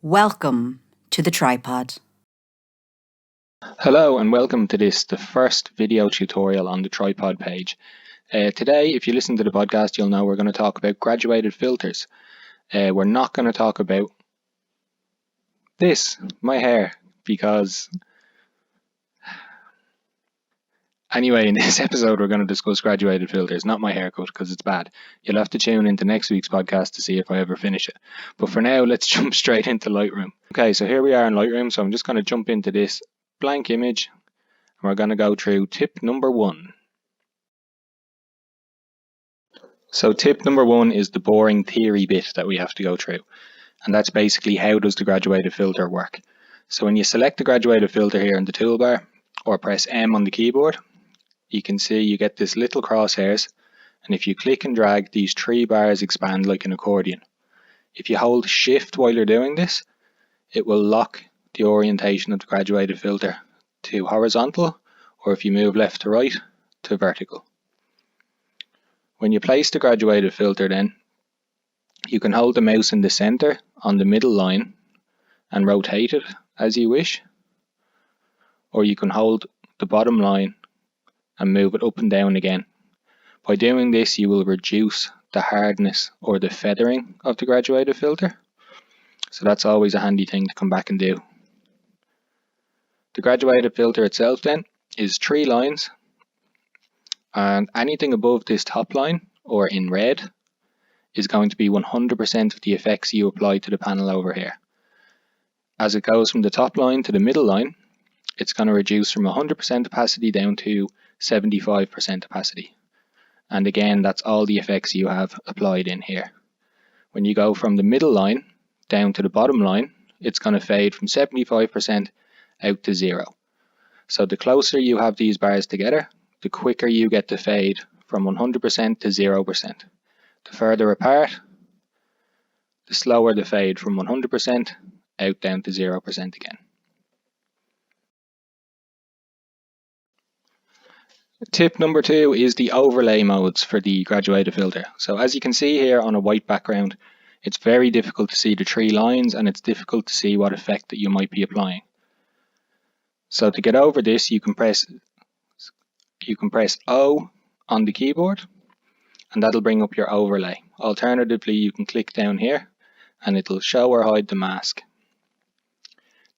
Welcome to the tripod. Hello and welcome to the first video tutorial on the tripod page. Today, if you listen to the podcast, you'll know we're going to talk about graduated filters. We're not going to talk about my hair, because anyway, in this episode we're going to discuss graduated filters, not my haircut, because it's bad. You'll have to tune into next week's podcast to see if I ever finish it. But for now, let's jump straight into Lightroom. Okay, so here we are in Lightroom, so I'm just going to jump into this blank image. We're going to go through tip number 1. So tip number 1 is the boring theory bit that we have to go through. And that's basically, how does the graduated filter work? So when you select the graduated filter here in the toolbar, or press M on the keyboard, you can see you get this little crosshairs. And if you click and drag, these 3 bars expand like an accordion. If you hold Shift while you're doing this, it will lock the orientation of the graduated filter to horizontal, or if you move left to right, to vertical. When you place the graduated filter then, you can hold the mouse in the center on the middle line and rotate it as you wish, or you can hold the bottom line and move it up and down again. By doing this, you will reduce the hardness or the feathering of the graduated filter, so that's always a handy thing to come back and do. The graduated filter itself then is 3 lines, and anything above this top line or in red is going to be 100% of the effects you apply to the panel over here. As it goes from the top line to the middle line, it's going to reduce from 100% opacity down to 75% opacity. And again, that's all the effects you have applied in here. When you go from the middle line down to the bottom line, it's going to fade from 75% out to 0. So the closer you have these bars together, the quicker you get the fade from 100% to 0%. The further apart, the slower the fade from 100% out down to 0% again. Tip number 2 is the overlay modes for the graduated filter. So as you can see here on a white background, it's very difficult to see the 3 lines, and it's difficult to see what effect that you might be applying. So to get over this, you can press O on the keyboard, and that'll bring up your overlay. Alternatively, you can click down here and it'll show or hide the mask.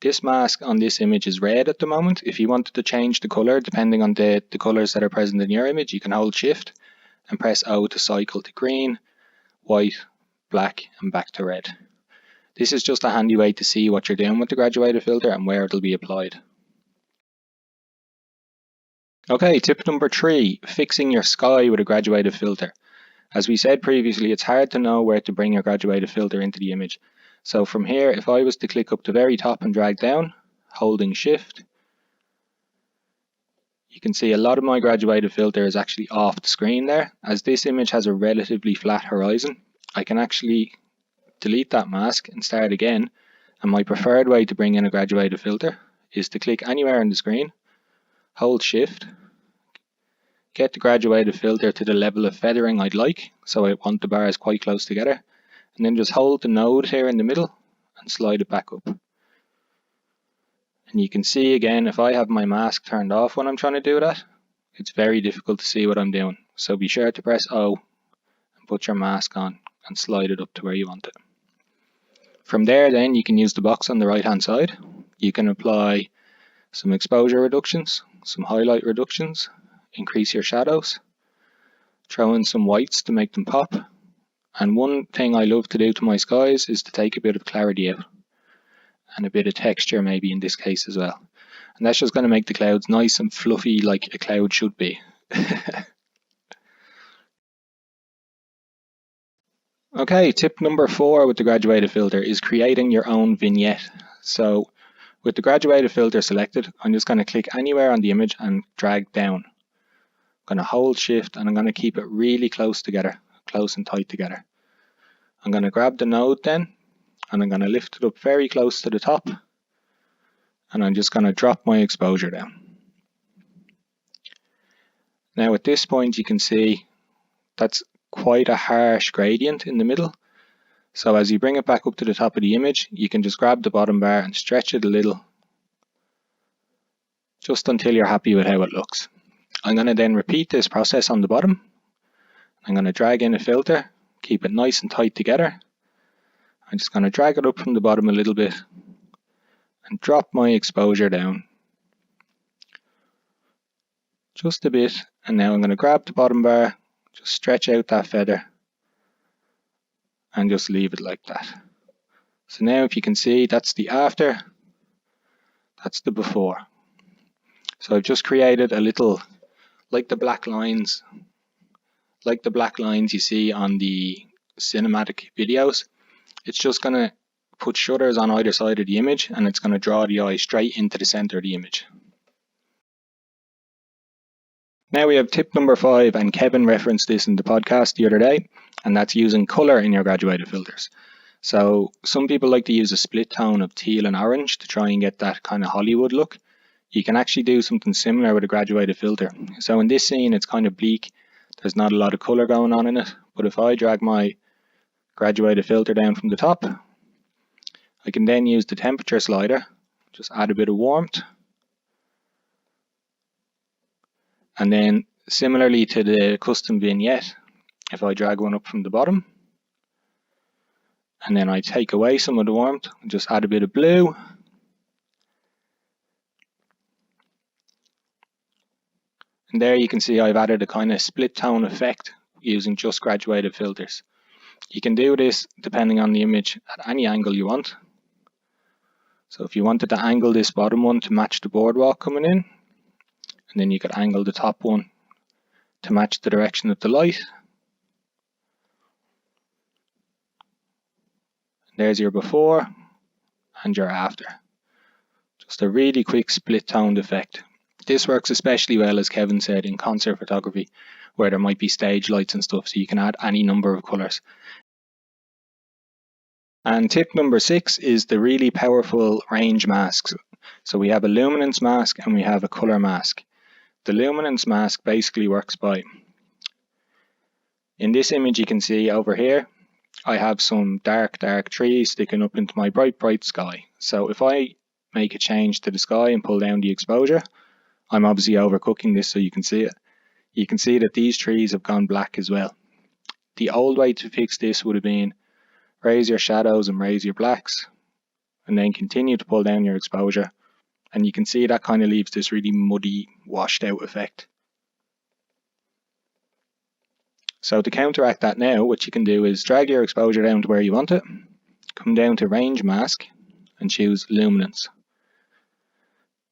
This mask on this image is red at the moment. If you wanted to change the color, depending on the colors that are present in your image, you can hold Shift and press O to cycle to green, white, black, and back to red. This is just a handy way to see what you're doing with the graduated filter and where it'll be applied. Okay, tip number 3, fixing your sky with a graduated filter. As we said previously, it's hard to know where to bring your graduated filter into the image. So from here, if I was to click up the very top and drag down, holding Shift, you can see a lot of my graduated filter is actually off the screen there. As this image has a relatively flat horizon, I can actually delete that mask and start again. And my preferred way to bring in a graduated filter is to click anywhere on the screen, hold Shift, get the graduated filter to the level of feathering I'd like, so I want the bars quite close together, and then just hold the node here in the middle and slide it back up. And you can see again, if I have my mask turned off when I'm trying to do that, it's very difficult to see what I'm doing. So be sure to press O and put your mask on and slide it up to where you want it. From there then, you can use the box on the right hand side. You can apply some exposure reductions, some highlight reductions, increase your shadows, throw in some whites to make them pop. And one thing I love to do to my skies is to take a bit of clarity out, and a bit of texture maybe in this case as well. And that's just going to make the clouds nice and fluffy like a cloud should be. Okay, tip number 4 with the graduated filter is creating your own vignette. So with the graduated filter selected, I'm just going to click anywhere on the image and drag down. I'm going to hold Shift and I'm going to keep it really close together, close and tight together. I'm going to grab the node then, and I'm going to lift it up very close to the top, and I'm just going to drop my exposure down. Now at this point you can see that's quite a harsh gradient in the middle, So as you bring it back up to the top of the image, you can just grab the bottom bar and stretch it a little, just until you're happy with how it looks. I'm going to then repeat this process on the bottom. I'm going to drag in a filter, keep it nice and tight together. I'm just going to drag it up from the bottom a little bit and drop my exposure down just a bit, and now I'm going to grab the bottom bar, just stretch out that feather and just leave it like that. So now if you can see, that's the after, that's the before. So I've just created a little, like the black lines you see on the cinematic videos. It's just going to put shutters on either side of the image, and it's going to draw the eye straight into the center of the image. Now we have tip number 5, and Kevin referenced this in the podcast the other day, and that's using color in your graduated filters. So some people like to use a split tone of teal and orange to try and get that kind of Hollywood look. You can actually do something similar with a graduated filter. So in this scene it's kind of bleak, there's not a lot of color going on in it, but if I drag my graduated filter down from the top, I can then use the temperature slider, just add a bit of warmth. And then similarly to the custom vignette, if I drag one up from the bottom, and then I take away some of the warmth, just add a bit of blue. And there you can see I've added a kind of split tone effect using just graduated filters. You can do this depending on the image at any angle you want. So if you wanted to angle this bottom one to match the boardwalk coming in, and then you could angle the top one to match the direction of the light. There's your before and your after. Just a really quick split toned effect. This works especially well, as Kevin said, in concert photography, where there might be stage lights and stuff, so you can add any number of colours. And tip number 6 is the really powerful range masks. So we have a luminance mask and we have a colour mask. The luminance mask basically works by, in this image you can see over here, I have some dark trees sticking up into my bright sky. So if I make a change to the sky and pull down the exposure, I'm obviously overcooking this so you can see it. You can see that these trees have gone black as well. The old way to fix this would have been raise your shadows and raise your blacks, and then continue to pull down your exposure, and you can see that kind of leaves this really muddy, washed out effect. So to counteract that now, what you can do is drag your exposure down to where you want it, come down to range mask and choose luminance.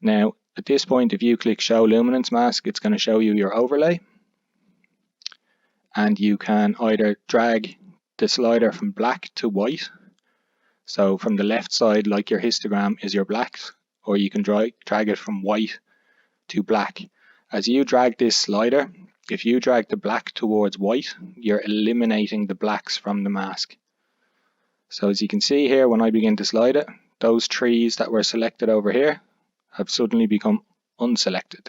Now at this point, if you click show luminance mask, it's going to show you your overlay, and you can either drag the slider from black to white. So from the left side, like your histogram, is your blacks, or you can drag it from white to black. As you drag this slider, if you drag the black towards white, you're eliminating the blacks from the mask. So as you can see here, when I begin to slide it, those trees that were selected over here have suddenly become unselected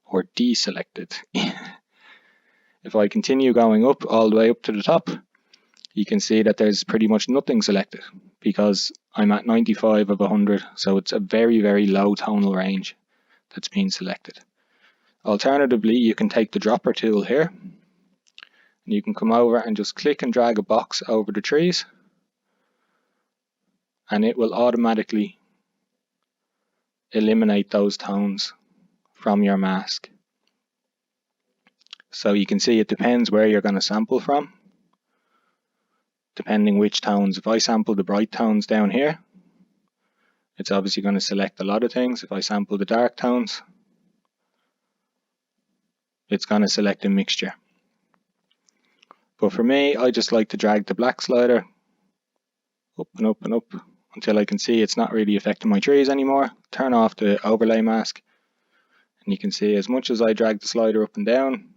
or deselected. If I continue going up all the way up to the top, you can see that there's pretty much nothing selected because I'm at 95 of 100, so it's a very low tonal range that's being selected. Alternatively, you can take the dropper tool here and you can come over and just click and drag a box over the trees, and it will automatically eliminate those tones from your mask. So you can see it depends where you're going to sample from, depending which tones. If I sample the bright tones down here, it's obviously going to select a lot of things. If I sample the dark tones, it's going to select a mixture. But for me, I just like to drag the black slider up and up and up until I can see it's not really affecting my trees anymore. Turn off the overlay mask, and you can see as much as I drag the slider up and down,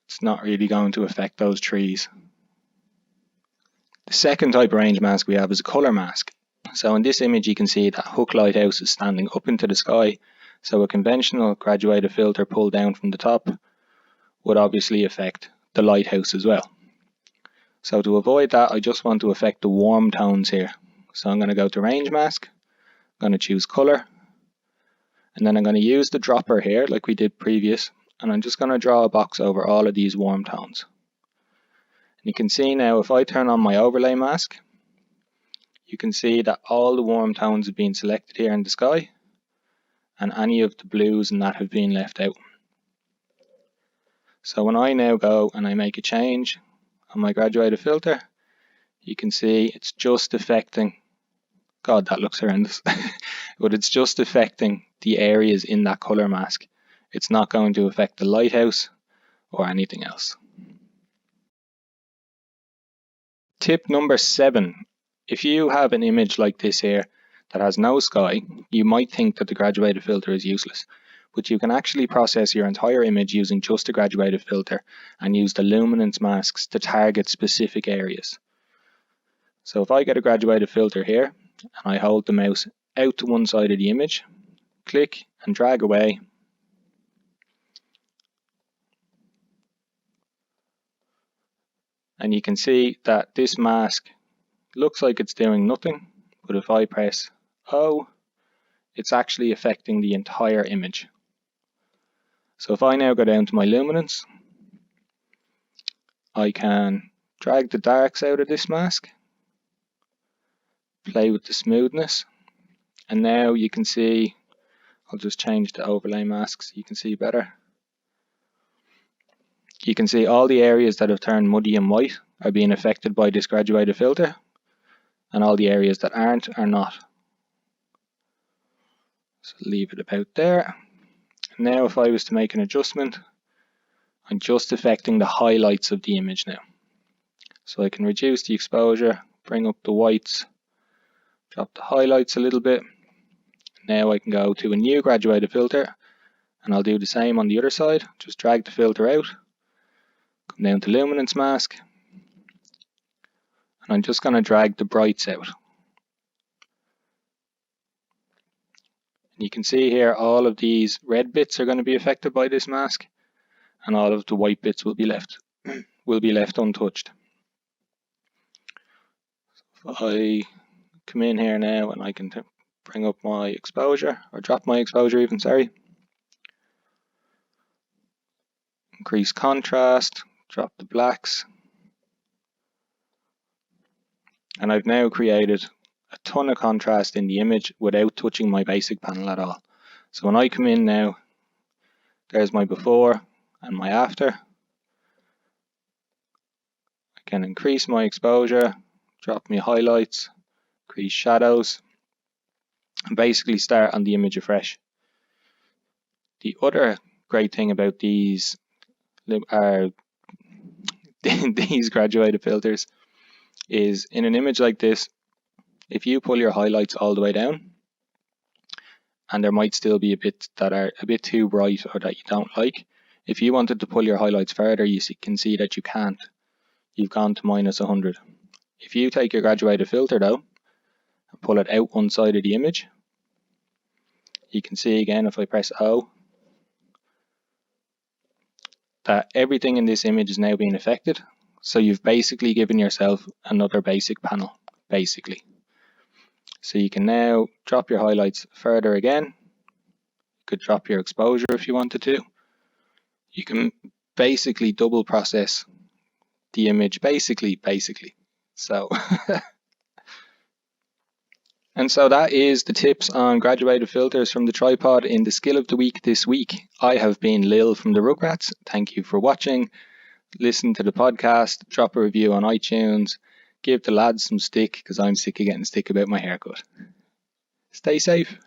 it's not really going to affect those trees. The second type of range mask we have is a colour mask. So in this image you can see that Hook Lighthouse is standing up into the sky, so a conventional graduated filter pulled down from the top would obviously affect the lighthouse as well. So to avoid that, I just want to affect the warm tones here. So I'm going to go to range mask, I'm going to choose color, and then I'm going to use the dropper here like we did previous, and I'm just going to draw a box over all of these warm tones. And you can see now if I turn on my overlay mask, you can see that all the warm tones have been selected here in the sky, and any of the blues and that have been left out. So when I now go and I make a change on my graduated filter, you can see it's just affecting, God, that looks horrendous, but it's just affecting the areas in that color mask. It's not going to affect the lighthouse or anything else. Tip number 7. If you have an image like this here that has no sky, you might think that the graduated filter is useless, but you can actually process your entire image using just a graduated filter and use the luminance masks to target specific areas. So if I get a graduated filter here and I hold the mouse out to one side of the image, click and drag away, and you can see that this mask looks like it's doing nothing, but if I press O, it's actually affecting the entire image. So if I now go down to my luminance, I can drag the darks out of this mask, play with the smoothness, and now you can see, I'll just change the overlay mask so you can see better. You can see all the areas that have turned muddy and white are being affected by this graduated filter, and all the areas that aren't are not. So leave it about there. Now if I was to make an adjustment, I'm just affecting the highlights of the image now. So I can reduce the exposure, bring up the whites, drop the highlights a little bit. Now I can go to a new graduated filter and I'll do the same on the other side. Just drag the filter out, come down to luminance mask, and I'm just going to drag the brights out. You can see here all of these red bits are going to be affected by this mask, and all of the white bits will be left untouched. If I come in here now and I can bring up my exposure, or drop my exposure even, sorry. Increase contrast, drop the blacks. And I've now created a ton of contrast in the image without touching my basic panel at all. So when I come in now, there's my before and my after. I can increase my exposure, drop my highlights, increase shadows, and basically start on the image afresh. The other great thing about these are these graduated filters is in an image like this, if you pull your highlights all the way down, and there might still be a bit that are a bit too bright or that you don't like, if you wanted to pull your highlights further, you can see that you can't. You've gone to minus 100. If you take your graduated filter though, and pull it out one side of the image, you can see again if I press O, that everything in this image is now being affected. So you've basically given yourself another basic panel, basically. So you can now drop your highlights further again. You could drop your exposure if you wanted to. You can basically double process the image, basically. So, and so that is the tips on graduated filters from the tripod in the skill of the week this week. I have been Lil from the Rugrats. Thank you for watching. Listen to the podcast, drop a review on iTunes, give the lads some stick because I'm sick of getting stick about my haircut. Stay safe.